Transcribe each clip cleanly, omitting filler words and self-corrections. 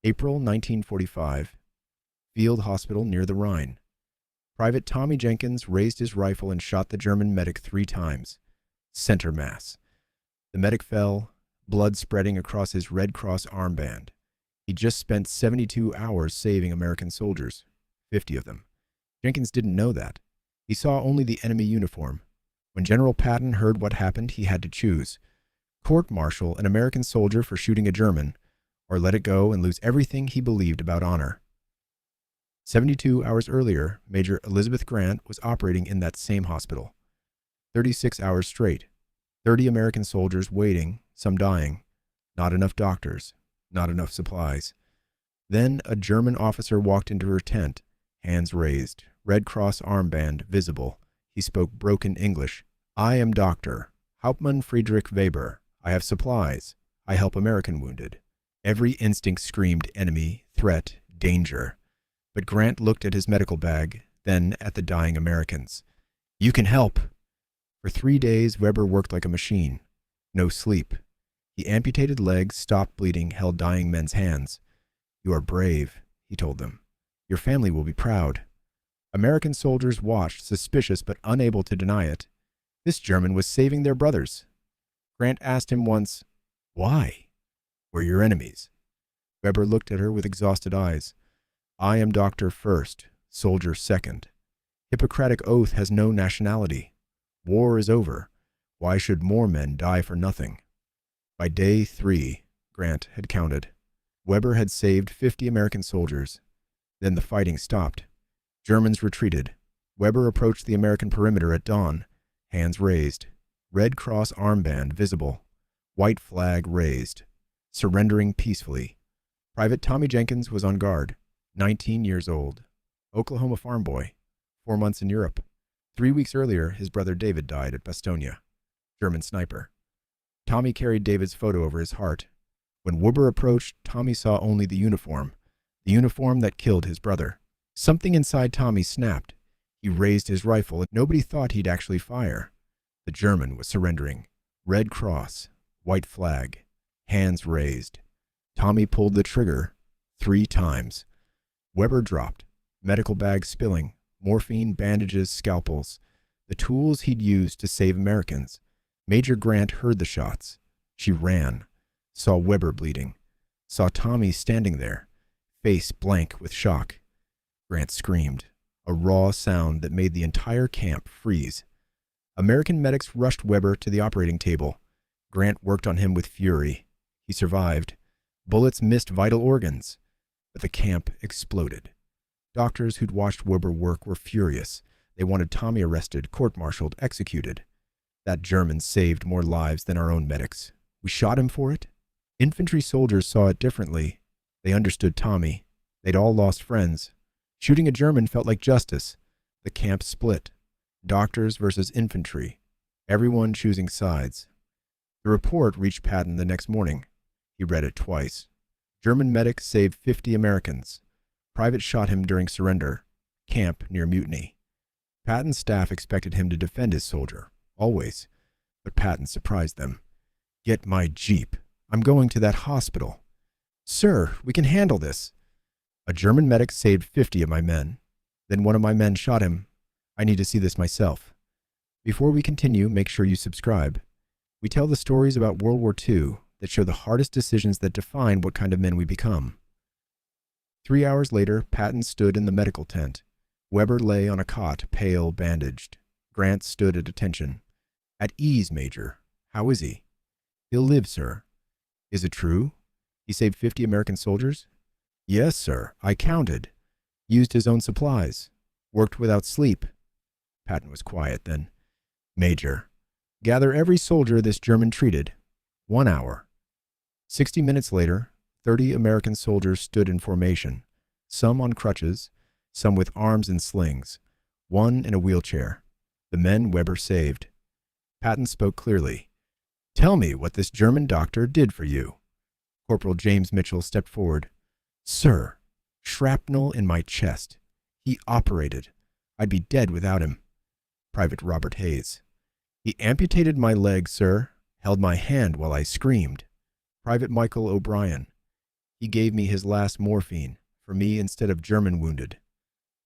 April 1945. Field Hospital near the Rhine. Private Tommy Jenkins raised his rifle and shot the German medic 3 times. Center mass. The medic fell, blood spreading across his Red Cross armband. He just spent 72 hours saving American soldiers, 50 of them. Jenkins didn't know that. He saw only the enemy uniform. When General Patton heard what happened, he had to choose: court-martial an American soldier for shooting a German, or let it go and lose everything he believed about honor. 72 hours earlier, Major Elizabeth Grant was operating in that same hospital. 36 hours straight. 30 American soldiers waiting, some dying. Not enough doctors. Not enough supplies. Then a German officer walked into her tent, hands raised, Red Cross armband visible. He spoke broken English. "I am Dr. Hauptmann Friedrich Weber. I have supplies. I help American wounded." Every instinct screamed enemy, threat, danger. But Grant looked at his medical bag, then at the dying Americans. "You can help." For 3 days, Weber worked like a machine. No sleep. He amputated legs, stopped bleeding, held dying men's hands. "You are brave," he told them. "Your family will be proud." American soldiers watched, suspicious but unable to deny it. This German was saving their brothers. Grant asked him once, "Why? We're your enemies." Weber looked at her with exhausted eyes. "I am doctor first, soldier second. Hippocratic oath has no nationality. War is over. Why should more men die for nothing?" By day 3, Grant had counted. Weber had saved 50 American soldiers. Then the fighting stopped. Germans retreated. Weber approached the American perimeter at dawn, hands raised, Red Cross armband visible, white flag raised, surrendering peacefully. Private Tommy Jenkins was on guard, 19 years old, Oklahoma farm boy, 4 months in Europe. 3 weeks earlier, his brother David died at Bastogne. German sniper. Tommy carried David's photo over his heart. When Weber approached, Tommy saw only the uniform that killed his brother. Something inside Tommy snapped. He raised his rifle, and nobody thought he'd actually fire. The German was surrendering. Red Cross, white flag, hands raised. Tommy pulled the trigger 3 times. Weber dropped, medical bag spilling, morphine, bandages, scalpels, the tools he'd used to save Americans. Major Grant heard the shots. She ran, saw Weber bleeding, saw Tommy standing there, face blank with shock. Grant screamed, a raw sound that made the entire camp freeze. American medics rushed Weber to the operating table. Grant worked on him with fury. He survived. Bullets missed vital organs, but the camp exploded. Doctors who'd watched Weber work were furious. They wanted Tommy arrested, court-martialed, executed. That German saved more lives than our own medics. We shot him for it? Infantry soldiers saw it differently. They understood Tommy. They'd all lost friends. Shooting a German felt like justice. The camp split. Doctors versus infantry. Everyone choosing sides. The report reached Patton the next morning. He read it twice. German medic saved 50 Americans. Private shot him during surrender. Camp near mutiny. Patton's staff expected him to defend his soldier, always. But Patton surprised them. "Get my jeep. I'm going to that hospital." "Sir, we can handle this." "A German medic saved 50 of my men. Then one of my men shot him. I need to see this myself." Before we continue, make sure you subscribe. We tell the stories about World War II that show the hardest decisions that define what kind of men we become. 3 hours later, Patton stood in the medical tent. Weber lay on a cot, pale, bandaged. Grant stood at attention. "At ease, Major. How is he?" "He'll live, sir." "Is it true? He saved 50 American soldiers?" "Yes, sir. I counted. Used his own supplies. Worked without sleep." Patton was quiet then. "Major, gather every soldier this German treated. 1 hour." 60 minutes later, 30 American soldiers stood in formation, some on crutches, some with arms in slings, one in a wheelchair. The men Weber saved. Patton spoke clearly. "Tell me what this German doctor did for you." Corporal James Mitchell stepped forward. "Sir, shrapnel in my chest. He operated. I'd be dead without him." Private Robert Hayes. "He amputated my leg, sir. Held my hand while I screamed." Private Michael O'Brien. He gave me his last morphine, for me instead of German wounded.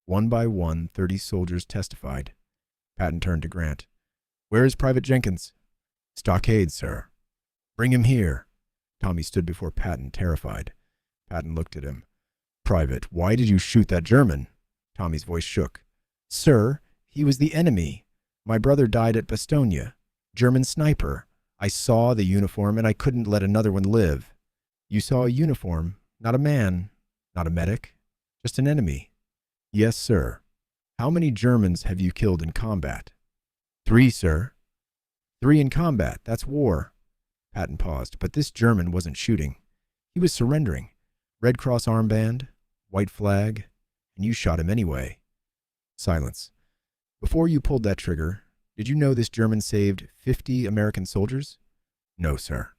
One by one, 30 soldiers testified. Patton turned to Grant. Where is Private Jenkins? Stockade, sir. Bring him here. Tommy stood before Patton, terrified. Patton looked at him. Private, why did you shoot that German? Tommy's voice shook. Sir, he was the enemy. My brother died at Bastogne. German sniper. I saw the uniform and I couldn't let another one live. You saw a uniform, not a man, not a medic, just an enemy. Yes, sir. How many Germans have you killed in combat? 3, sir. 3 in combat, that's war. Patton paused, but this German wasn't shooting. He was surrendering. Red Cross armband, white flag, and you shot him anyway. Silence. Before you pulled that trigger, did you know this German saved 50 American soldiers? No, sir.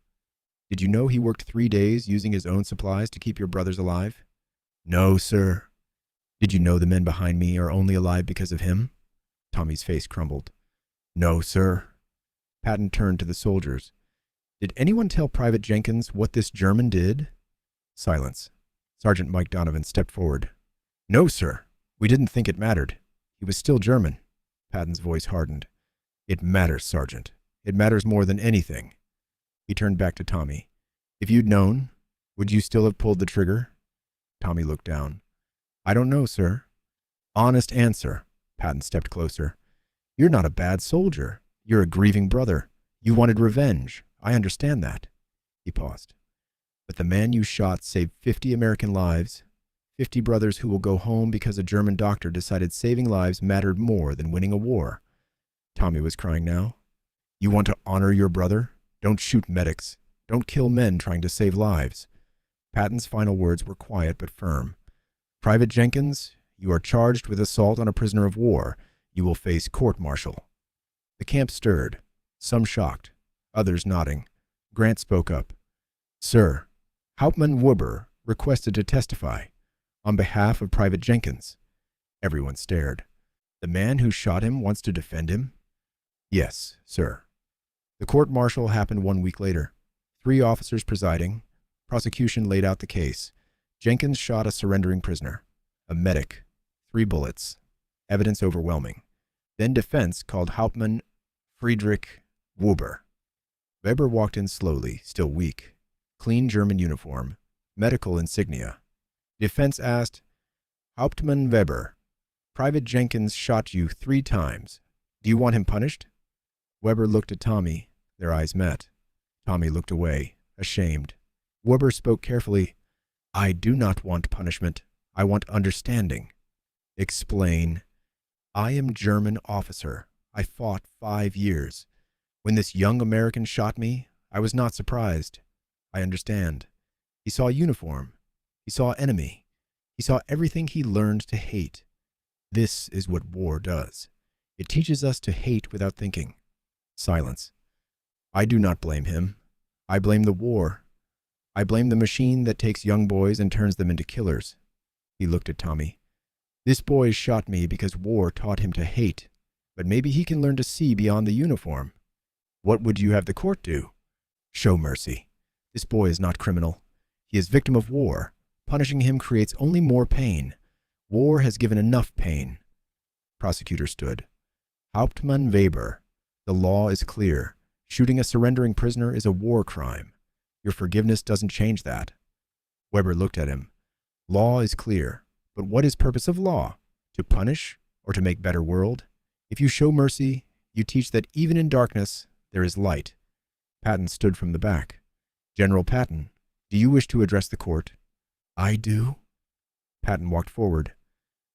Did you know he worked 3 days using his own supplies to keep your brothers alive? No, sir. Did you know the men behind me are only alive because of him? Tommy's face crumbled. No, sir. Patton turned to the soldiers. Did anyone tell Private Jenkins what this German did? Silence. Sergeant Mike Donovan stepped forward. No, sir. We didn't think it mattered. He was still German. Patton's voice hardened. It matters, Sergeant. It matters more than anything. He turned back to Tommy. If you'd known, would you still have pulled the trigger? Tommy looked down. I don't know, sir. Honest answer. Patton stepped closer. You're not a bad soldier. You're a grieving brother. You wanted revenge. I understand that. He paused. But the man you shot saved 50 American lives, 50 brothers who will go home because a German doctor decided saving lives mattered more than winning a war. Tommy was crying now. You want to honor your brother? Don't shoot medics. Don't kill men trying to save lives. Patton's final words were quiet but firm. Private Jenkins, you are charged with assault on a prisoner of war. You will face court-martial. The camp stirred, some shocked, others nodding. Grant spoke up. Sir, Hauptmann Weber requested to testify on behalf of Private Jenkins. Everyone stared. The man who shot him wants to defend him? Yes, sir. The court-martial happened 1 week later. 3 officers presiding. Prosecution laid out the case. Jenkins shot a surrendering prisoner. A medic. 3 bullets. Evidence overwhelming. Then defense called Hauptmann Friedrich Weber. Weber walked in slowly, still weak. Clean German uniform. Medical insignia. Defense asked, Hauptmann Weber, Private Jenkins shot you 3 times. Do you want him punished? Weber looked at Tommy. Their eyes met. Tommy looked away, ashamed. Weber spoke carefully. I do not want punishment. I want understanding. Explain. I am German officer. I fought 5 years. When this young American shot me, I was not surprised. I understand. He saw a uniform. He saw enemy. He saw everything he learned to hate. This is what war does. It teaches us to hate without thinking. Silence. I do not blame him. I blame the war. I blame the machine that takes young boys and turns them into killers. He looked at Tommy. This boy shot me because war taught him to hate, but maybe he can learn to see beyond the uniform. What would you have the court do? Show mercy. This boy is not criminal. He is victim of war. Punishing him creates only more pain. War has given enough pain. Prosecutor stood. Hauptmann Weber, the law is clear. Shooting a surrendering prisoner is a war crime. Your forgiveness doesn't change that. Weber looked at him. Law is clear, but what is purpose of law? To punish or to make better world? If you show mercy, you teach that even in darkness, there is light. Patton stood from the back. General Patton, do you wish to address the court? I do. Patton walked forward.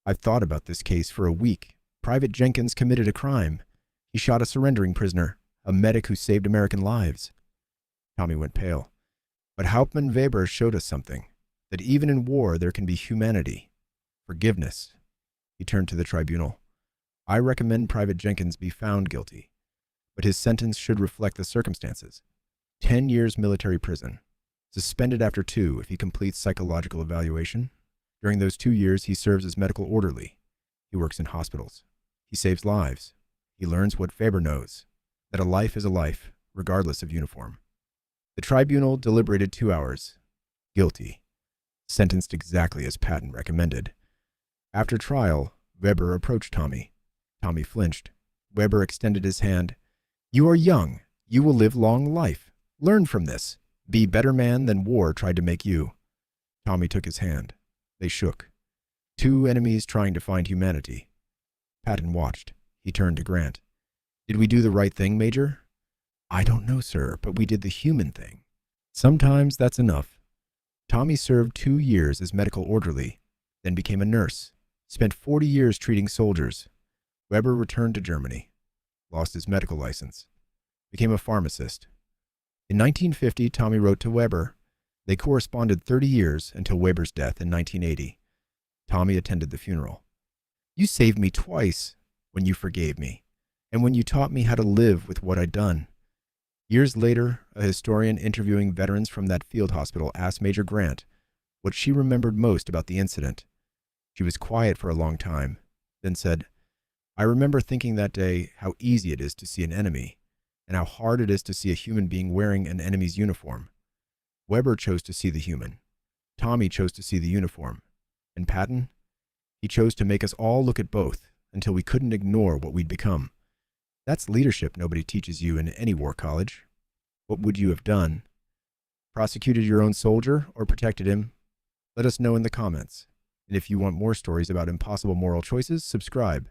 I've thought about this case for a week. Private Jenkins committed a crime. He shot a surrendering prisoner, a medic who saved American lives. Tommy went pale. But Hauptmann Weber showed us something, that even in war there can be humanity, forgiveness. He turned to the tribunal. I recommend Private Jenkins be found guilty, but his sentence should reflect the circumstances. 10 years military prison, suspended after 2 if he completes psychological evaluation. During those 2 years, he serves as medical orderly. He works in hospitals. He saves lives. He learns what Weber knows, that a life is a life, regardless of uniform. The tribunal deliberated 2 hours. Guilty. sentenced exactly as Patton recommended. After trial, Weber approached Tommy. Tommy flinched. Weber extended his hand. "You are young. You will live long life. Learn from this. Be better man than war tried to make you." Tommy took his hand. They shook. Two enemies trying to find humanity. Patton watched. He turned to Grant. "Did we do the right thing, Major?" "I don't know, sir, but we did the human thing." "Sometimes that's enough." Tommy served 2 years as medical orderly, then became a nurse, spent 40 years treating soldiers. Weber returned to Germany, lost his medical license, became a pharmacist. In 1950, Tommy wrote to Weber. They corresponded 30 years until Weber's death in 1980. Tommy attended the funeral. "You saved me twice, when you forgave me, and when you taught me how to live with what I'd done." Years later, a historian interviewing veterans from that field hospital asked Major Grant what she remembered most about the incident. She was quiet for a long time, then said, "I remember thinking that day how easy it is to see an enemy, and how hard it is to see a human being wearing an enemy's uniform. Weber chose to see the human. Tommy chose to see the uniform. And Patton? He chose to make us all look at both until we couldn't ignore what we'd become. That's leadership nobody teaches you in any war college. What would you have done? Prosecuted your own soldier or protected him? Let us know in the comments. And if you want more stories about impossible moral choices, subscribe.